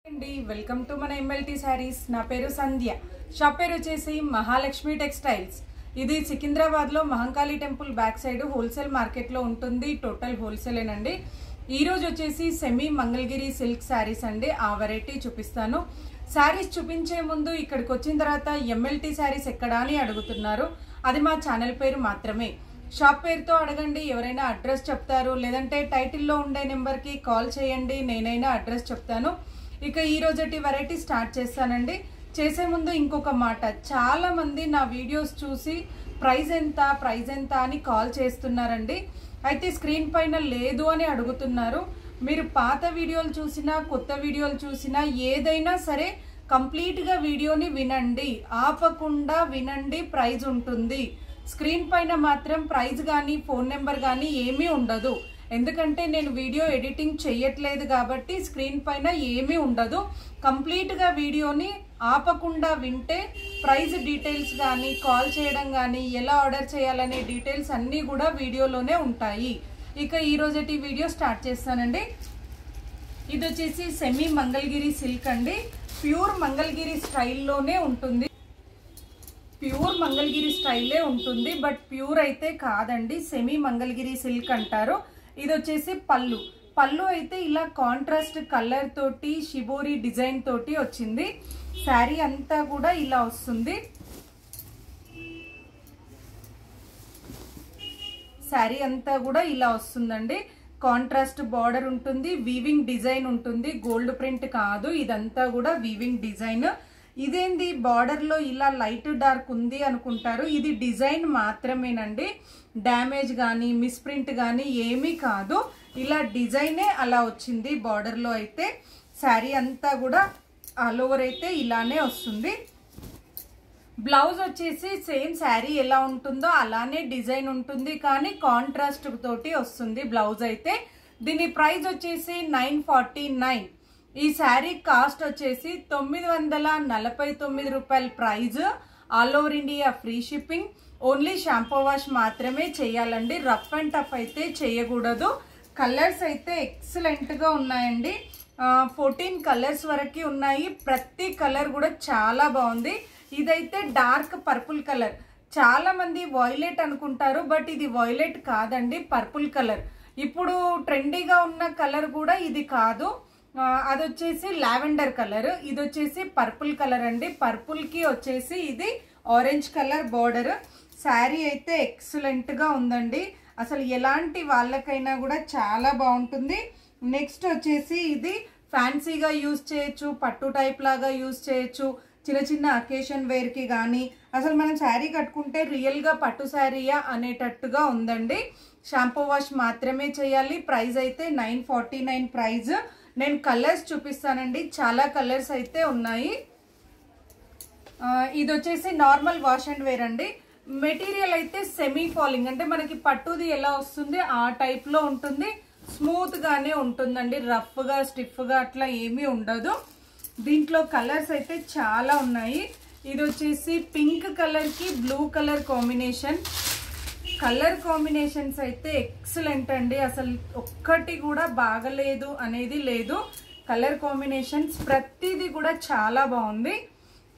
Welcome to మన MLT saris. నా పేరు సంధ్య. షాప్ పేరు వచ్చేసి మహాలక్ష్మి టెక్స్టైల్స్. ఇది సికింద్రాబాద్ లో Mahankali temple back side wholesale market లో ఉంటుంది. టోటల్ హోల్సేలేనండి. ఈ రోజు వచ్చేసి సెమీ మంగళగిరి సిల్క్ సారీస్ అండి. ఆ వెరైటీ చూపిస్తాను. సారీస్ చూపించే ముందు ఇక్కడికి వచ్చిన తర్వాత ఎంఎల్టీ సారీస్ ఎక్కడా అని అడుగుతున్నారు. అది మా ఛానల్ పేరు మాత్రమే. షాప్ పేరుతో అడగండి, ఎవరైనా అడ్రస్ చెప్తారు. లేదంటే టైటిల్లో ఉండే నెంబర్కి కాల్ చేయండి, నేనైనా అడ్రస్ చెప్తాను. ఇక ఈ రోజటి వెరైటీ స్టార్ట్ చేస్తానండి. చేసే ముందు ఇంకొక మాట, చాలా మంది నా వీడియోస్ చూసి ప్రైస్ ఎంత అని కాల్ చేస్తున్నారండి. అయితే స్క్రీన్ పైన లేదు అని అడుగుతున్నారు. మీరు పాత వీడియోలు చూసినా కొత్త వీడియోలు చూసినా ఏదైనా సరే కంప్లీట్గా వీడియోని వినండి, ఆపకుండా వినండి. ప్రైజ్ ఉంటుంది. స్క్రీన్ పైన మాత్రం ప్రైజ్ కానీ ఫోన్ నెంబర్ కానీ ఏమీ ఉండదు. ఎందుకంటే నేను వీడియో ఎడిటింగ్ చేయట్లేదు కాబట్టి స్క్రీన్ పైన ఏమీ ఉండదు. కంప్లీట్గా వీడియోని ఆపకుండా వింటే ప్రైజ్ డీటెయిల్స్ కానీ కాల్ చేయడం కానీ ఎలా ఆర్డర్ చేయాలనే డీటెయిల్స్ అన్నీ కూడా వీడియోలోనే ఉంటాయి. ఇక ఈ రోజటి వీడియో స్టార్ట్ చేస్తానండి. ఇది వచ్చేసి సెమీ మంగళగిరి సిల్క్ అండి. ప్యూర్ మంగళగిరి స్టైల్లోనే ఉంటుంది. ప్యూర్ మంగళగిరి స్టైలే ఉంటుంది, బట్ ప్యూర్ అయితే కాదండి. సెమీ మంగళగిరి సిల్క్ అంటారు. ఇది వచ్చేసి పళ్ళు అయితే ఇలా కాంట్రాస్ట్ కలర్ తోటి షిబోరి డిజైన్ తోటి వచ్చింది. శారీ అంతా కూడా ఇలా వస్తుంది. శారీ అంతా కూడా ఇలా వస్తుందండి. కాంట్రాస్ట్ బార్డర్ ఉంటుంది, వీవింగ్ డిజైన్ ఉంటుంది. గోల్డ్ ప్రింట్ కాదు, ఇదంతా కూడా వీవింగ్ డిజైన్. ఇదేంది బార్డర్ లో ఇలా లైట్ డార్క్ ఉంది అనుకుంటారు. ఇది డిజైన్ మాత్రమేనండి. డ్యామేజ్ కానీ మిస్ప్రింట్ కానీ ఏమీ కాదు. ఇలా డిజైనే అలా వచ్చింది. బార్డర్ లో అయితే శారీ అంతా కూడా ఆల్ ఓవర్ అయితే ఇలానే వస్తుంది. బ్లౌజ్ వచ్చేసి సేమ్ శారీ ఎలా ఉంటుందో అలానే డిజైన్ ఉంటుంది, కానీ కాంట్రాస్ట్ తోటి వస్తుంది బ్లౌజ్ అయితే. దీని ప్రైస్ వచ్చేసి 949. ఈ శారీ కాస్ట్ వచ్చేసి 949 రూపాయల price. All over India free shipping. Only shampoo wash మాత్రమే చేయాలండి. రఫ్ అండ్ టఫ్ అయితే చేయకూడదు. కలర్స్ అయితే ఎక్సలెంట్ గా ఉన్నాయండి. 14 కలర్స్ వరకు ఉన్నాయి. ప్రతి కలర్ కూడా చాలా బాగుంది. ఇదైతే డార్క్ పర్పుల్ కలర్. చాలా మంది వైలెట్ అనుకుంటారు, బట్ ఇది వైలెట్ కాదండి, పర్పుల్ కలర్. ఇప్పుడు ట్రెండీగా ఉన్న కలర్ కూడా ఇది కాదు. అది వచ్చేసి లావెండర్ కలర్. ఇది వచ్చేసి పర్పుల్ కలర్ అండి. పర్పుల్ కి వచ్చేసి ఇది ఆరెంజ్ కలర్ బార్డర్. శారీ అయితే ఎక్సలెంట్ గా ఉందండి. అసలు ఎలాంటి వాళ్ళకైనా కూడా చాలా బాగుంటుంది. నెక్స్ట్ వచ్చేసి ఇది ఫ్యాన్సీగా యూజ్ చేయొచ్చు, పట్టు టైప్ లాగా యూజ్ చేయొచ్చు, చిన్న చిన్న అకేషన్ వేర్ కి కానీ. అసలు మనం శారీ కట్టుకుంటే రియల్ గా పట్టు శారీయా అనేటట్టుగా ఉందండి. షాంపూ వాష్ మాత్రమే చేయాలి. ప్రైస్ అయితే 949 ప్రైజ్. నేను కలర్స్ చూపిస్తానండి. చాలా కలర్స్ అయితే ఉన్నాయి. ఇది వచ్చేసి నార్మల్ వాష్ అండ్ వేర్ అండి. మెటీరియల్ అయితే సెమీ ఫాలింగ్, అంటే మనకి పట్టుది ఎలా వస్తుంది ఆ టైప్ లో ఉంటుంది. స్మూత్ గానే ఉంటుందండి. రఫ్ గా స్టిఫ్ గా అట్లా ఏమీ ఉండదు. దీంట్లో కలర్స్ అయితే చాలా ఉన్నాయి. ఇది వచ్చేసి పింక్ కలర్ కి blue colour combination. Colour combinations అయితే ఎక్సలెంట్ అండి. అసలు ఒక్కటి కూడా బాగలేదు అనేది లేదు. కలర్ కాంబినేషన్స్ ప్రతిదీ కూడా చాలా బాగుంది.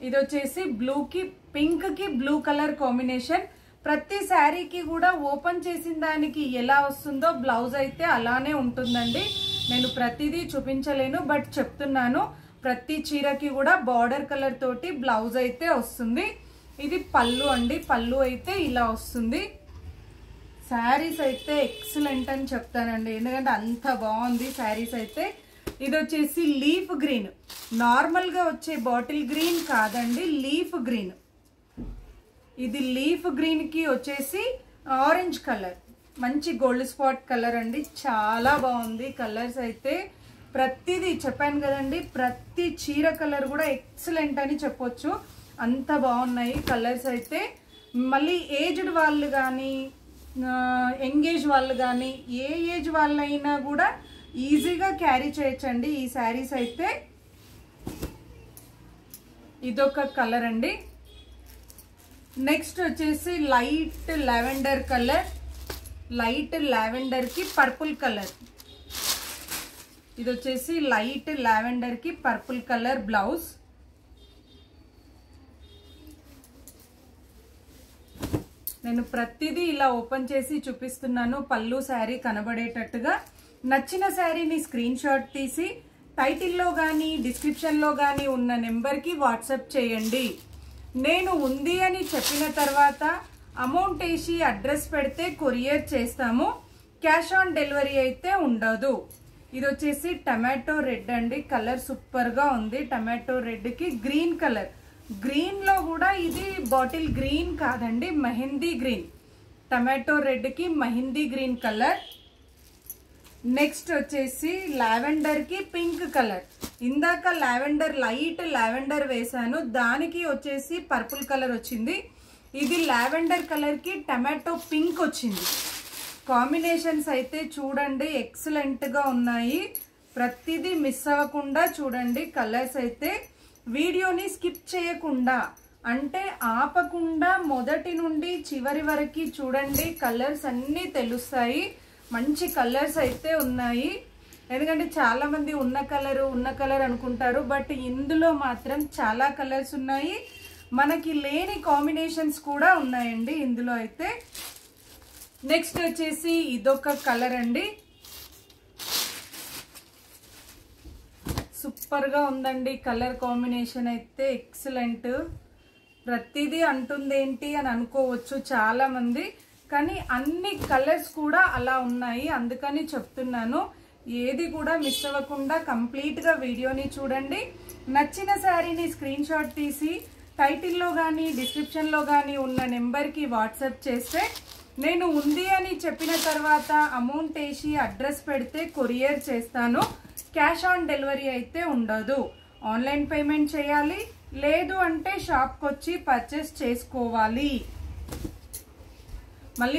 ఇది వచ్చేసి బ్లూ కి పింక్ కి బ్లూ కలర్ కాంబినేషన్. ప్రతి శారీకి కూడా ఓపెన్ చేసిన దానికి ఎలా వస్తుందో బ్లౌజ్ అయితే అలానే ఉంటుందండి. నేను ప్రతిదీ చూపించలేను, బట్ చెప్తున్నాను. ప్రతి చీరకి కూడా బార్డర్ కలర్ తోటి బ్లౌజ్ అయితే వస్తుంది. ఇది పళ్ళు అండి. పళ్ళు అయితే ఇలా వస్తుంది. శారీస్ అయితే ఎక్సలెంట్ అని చెప్తానండి, ఎందుకంటే అంత బాగుంది శారీస్ అయితే. ఇది వచ్చేసి లీఫ్ గ్రీన్. నార్మల్గా వచ్చే బాటిల్ గ్రీన్ కాదండి, లీఫ్ గ్రీన్. ఇది లీఫ్ గ్రీన్ కి వచ్చేసి ఆరెంజ్ కలర్, మంచి గోల్డ్ స్పాట్ కలర్ అండి. చాలా బాగుంది కలర్స్ అయితే. ప్రతిదీ చెప్పాను కదండి, ప్రతి చీర కలర్ కూడా ఎక్సలెంట్ అని చెప్పొచ్చు. అంత బాగున్నాయి కలర్స్ అయితే. మళ్ళీ ఏజ్డ్ వాళ్ళు కానీ ఎంగేజ్ వాళ్ళు కానీ ఏ ఏజ్ వాళ్ళైనా కూడా ఈజీగా క్యారీ చేయొచ్చండి ఈ శారీస్ అయితే. ఇదొక కలర్ అండి. నెక్స్ట్ వచ్చేసి light lavender colour. Light lavender కి పర్పుల్ కలర్. ఇది వచ్చేసి లైట్ లావెండర్ కి పర్పుల్ కలర్ బ్లౌజ్. నేను ప్రతిదీ ఇలా ఓపెన్ చేసి చూపిస్తున్నాను పళ్ళు శారీ కనబడేటట్టుగా. నచ్చిన శారీని స్క్రీన్ షాట్ తీసి టైటిల్లో కానీ డిస్క్రిప్షన్లో కానీ ఉన్న నెంబర్కి వాట్సాప్ చేయండి. నేను ఉంది అని చెప్పిన తర్వాత అమౌంట్ వేసి అడ్రస్ పెడితే కొరియర్ చేస్తాము. క్యాష్ ఆన్ డెలివరీ అయితే ఉండదు. ఇది వచ్చేసి టమాటో రెడ్ అండి. కలర్ సూపర్గా ఉంది. టమాటో రెడ్కి గ్రీన్ కలర్. గ్రీన్లో కూడా ఇది బాటిల్ గ్రీన్ కాదండి, మెహందీ గ్రీన్. టమాటో రెడ్కి మెహందీ గ్రీన్ కలర్. నెక్స్ట్ వచ్చేసి లావెండర్కి పింక్ కలర్. ఇందాక లావెండర్ లైట్ లావెండర్ వేసాను, దానికి వచ్చేసి పర్పుల్ కలర్ వచ్చింది. ఇది లావెండర్ కలర్కి టమాటో పింక్ వచ్చింది. కాంబినేషన్స్ అయితే చూడండి ఎక్సలెంట్గా ఉన్నాయి. ప్రతిదీ మిస్ అవ్వకుండా చూడండి. కలర్స్ అయితే వీడియోని స్కిప్ చేయకుండా అంటే ఆపకుండా మొదటి నుండి చివరి వరకు చూడండి. కలర్స్ అన్నీ తెలుస్తాయి. మంచి కలర్స్ అయితే ఉన్నాయి. ఎందుకంటే చాలా మంది ఉన్న కలర్ అనుకుంటారు, బట్ ఇందులో మాత్రం చాలా కలర్స్ ఉన్నాయి. మనకి లేని కాంబినేషన్స్ కూడా ఉన్నాయండి ఇందులో అయితే. నెక్స్ట్ వచ్చేసి ఇదొక కలర్ అండి. సూపర్ గా ఉందండి కలర్ కాంబినేషన్ అయితే ఎక్సలెంట్. ప్రతిదీ అంటుంది ఏంటి అని అనుకోవచ్చు చాలా మంది, కానీ అన్ని కలర్స్ కూడా అలా ఉన్నాయి, అందుకని చెప్తున్నాను. ఏది కూడా మిస్ అవ్వకుండా కంప్లీట్ గా వీడియోని చూడండి. నచ్చిన శారీని స్క్రీన్ షాట్ తీసి టైటిల్లో కానీ డిస్క్రిప్షన్లో కానీ ఉన్న నెంబర్కి వాట్సాప్ చేస్తే నేను ఉంది అని చెప్పిన తర్వాత అమౌంట్ వేసి అడ్రస్ పెడితే కొరియర్ చేస్తాను. క్యాష్ ఆన్ డెలివరీ అయితే ఉండదు. ఆన్లైన్ పేమెంట్ చేయాలి, లేదు అంటే షాప్కి వచ్చి పర్చేస్ చేసుకోవాలి.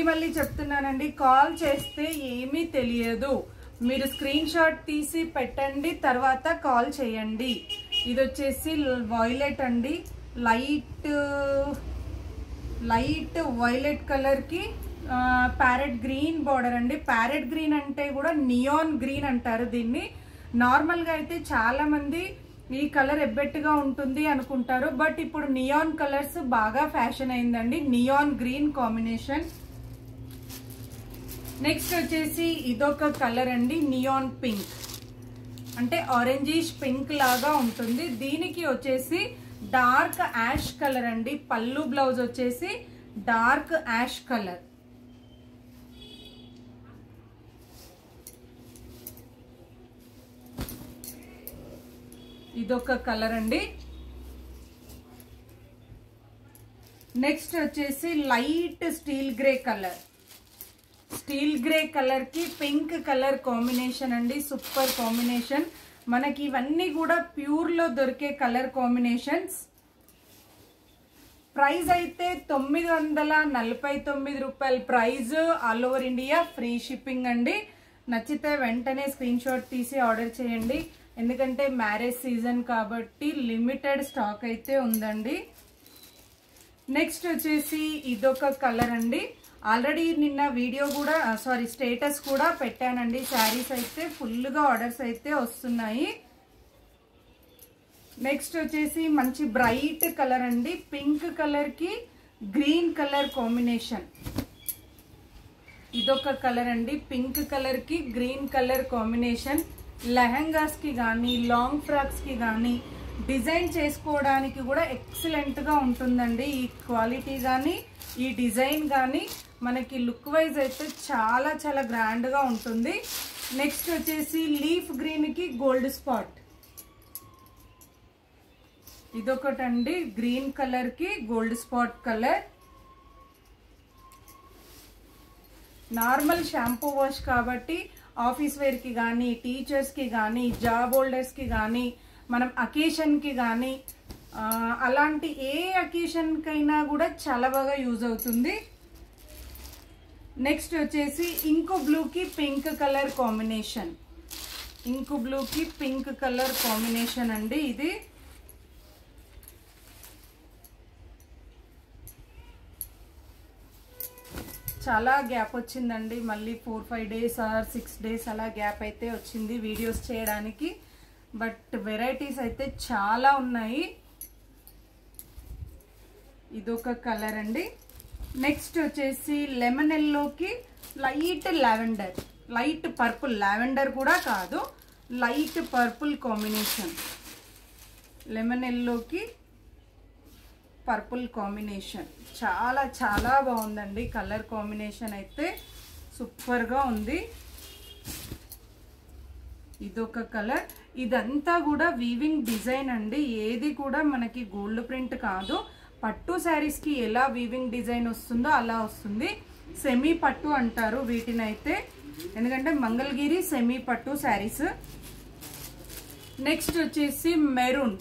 మళ్ళీ చెప్తున్నానండి, కాల్ చేస్తే ఏమీ తెలియదు. మీరు స్క్రీన్ షాట్ తీసి పెట్టండి, తర్వాత కాల్ చేయండి. ఇది వచ్చేసి వైలెట్ అండి. లైట్ వైలెట్ కలర్కి ప్యారెట్ గ్రీన్ బార్డర్ అండి. ప్యారెట్ గ్రీన్ అంటే కూడా నియాన్ గ్రీన్ అంటారు దీన్ని. నార్మల్గా అయితే చాలా మంది ఈ కలర్ ఎబ్బెట్టుగా ఉంటుంది అనుకుంటారు, బట్ ఇప్పుడు నియాన్ కలర్స్ బాగా ఫ్యాషన్ అయిందండి. Neon green combination. నెక్స్ట్ వచ్చేసి ఇదొక కలర్ అండి, నియాన్ పింక్. అంటే ఆరెంజిష్ పింక్ లాగా ఉంటుంది. దీనికి వచ్చేసి డార్క్ యాష్ కలర్ అండి. పళ్ళు బ్లౌజ్ వచ్చేసి డార్క్ యాష్ కలర్. ఇదొక కలర్ అండి. నెక్స్ట్ వచ్చేసి light steel grey colour. Steel grey colour కి పింక్ కలర్ కాంబినేషన్ అండి. Super combination. మనకి ఇవన్నీ కూడా ప్యూర్ లో దొరికే కలర్ కాంబినేషన్స్. ప్రైస్ అయితే 949 రూపాయల price. All over India free shipping అండి. నచ్చితే వెంటనే స్క్రీన్ షాట్ తీసి ఆర్డర్ చేయండి, ఎందుకంటే మ్యారేజ్ సీజన్ కాబట్టి లిమిటెడ్ స్టాక్ అయితే ఉందండి. నెక్స్ట్ వచ్చేసి ఇదొక కలర్ అండి. ఆల్రెడీ నిన్న వీడియో కూడా స్టేటస్ కూడా పెట్టానండి. శారీస్ అయితే ఫుల్గా ఆర్డర్స్ అయితే వస్తున్నాయి. నెక్స్ట్ వచ్చేసి మంచి బ్రైట్ కలర్ అండి. పింక్ కలర్ కి గ్రీన్ కలర్ కాంబినేషన్. ఇదొక కలర్ అండి. పింక్ కలర్ కి గ్రీన్ కలర్ కాంబినేషన్. లెహంగాస్ కి కానీ లాంగ్ ఫ్రాక్స్ కి కానీ డిజైన్ చేసుకోవడానికి కూడా ఎక్సలెంట్ గా ఉంటుందండి. ఈ క్వాలిటీ కానీ ఈ డిజైన్ కానీ మనకి లుక్ వైజ్ అయితే చాలా చాలా గ్రాండ్ గా ఉంటుంది. నెక్స్ట్ వచ్చేసి లీఫ్ గ్రీన్ కి గోల్డ్ స్పాట్. ఇదొకటండి, గ్రీన్ కలర్ కి gold spot colour. Normal shampoo wash కాబట్టి ఆఫీస్ వేర్ కి కానీ టీచర్స్ కి కానీ జాబ్ హోల్డర్స్ కి కానీ మనం అకేషన్ కి కానీ అలాంటి ఏ అకేషన్ కైనా కూడా చాలా బాగా యూజ్ అవుతుంది. నెక్స్ట్ వచ్చేసి ఇంకు బ్లూ కి pink colour combination. Ink blue కి పింక్ కలర్ కాంబినేషన్ అండి. ఇది చాలా గ్యాప్ వచ్చిందండి, మళ్ళీ 4-5 days ఆర్ 6 days అలా గ్యాప్ అయితే వచ్చింది వీడియోస్ చేయడానికి. బట్ వెరైటీస్ అయితే చాలా ఉన్నాయి. ఇదొక కలర్ అండి. నెక్స్ట్ వచ్చేసి లెమన్ ఎల్లోకి light lavender, light purple, lavender కూడా కాదు, లైట్ పర్పుల్ కాంబినేషన్. లెమన్ ఎల్లోకి పర్పుల్ కాంబినేషన్ చాలా చాలా బాగుందండి. కలర్ కాంబినేషన్ అయితే సూపర్గా ఉంది. ఇదొక కలర్. ఇదంతా కూడా వీవింగ్ డిజైన్ అండి, ఏది కూడా మనకి గోల్డ్ ప్రింట్ కాదు. పట్టు శారీస్కి ఎలా వీవింగ్ డిజైన్ వస్తుందో అలా వస్తుంది. సెమీ పట్టు అంటారు వీటినైతే, ఎందుకంటే మంగళగిరి సెమీ పట్టు శారీస్. నెక్స్ట్ వచ్చేసి మెరూన్,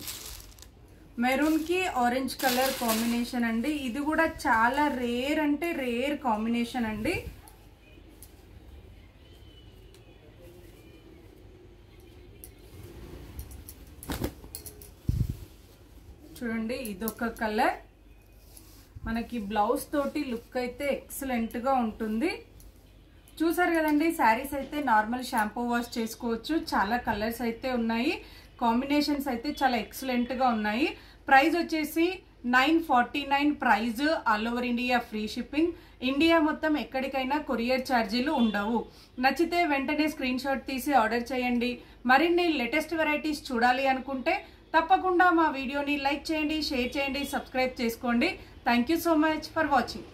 మెరూన్కి ఆరెంజ్ కలర్ కాంబినేషన్ అండి. ఇది కూడా చాలా రేర్ అంటే రేర్ కాంబినేషన్ అండి. చూడండి ఇదొక కలర్. మనకి బ్లౌజ్ తోటి లుక్ అయితే ఎక్సలెంట్ గా ఉంటుంది. చూసారు కదండి, శారీస్ అయితే నార్మల్ షాంపూ వాష్ చేసుకోవచ్చు. చాలా కలర్స్ అయితే ఉన్నాయి, కాంబినేషన్స్ అయితే చాలా ఎక్సలెంట్ గా ఉన్నాయి. ప్రైస్ వచ్చేసి 949 price. All over India free shipping. India మొత్తం ఎక్కడికైనా కొరియర్ ఛార్జీలు ఉండవు. నచ్చితే వెంటనే స్క్రీన్ షాట్ తీసి ఆర్డర్ చేయండి. మరిన్ని లేటెస్ట్ వెరైటీస్ చూడాలి అనుకుంటే తప్పకుండా మా వీడియోని లైక్ చేయండి, షేర్ చేయండి, సబ్స్క్రైబ్ చేసుకోండి. Thank you so much for watching.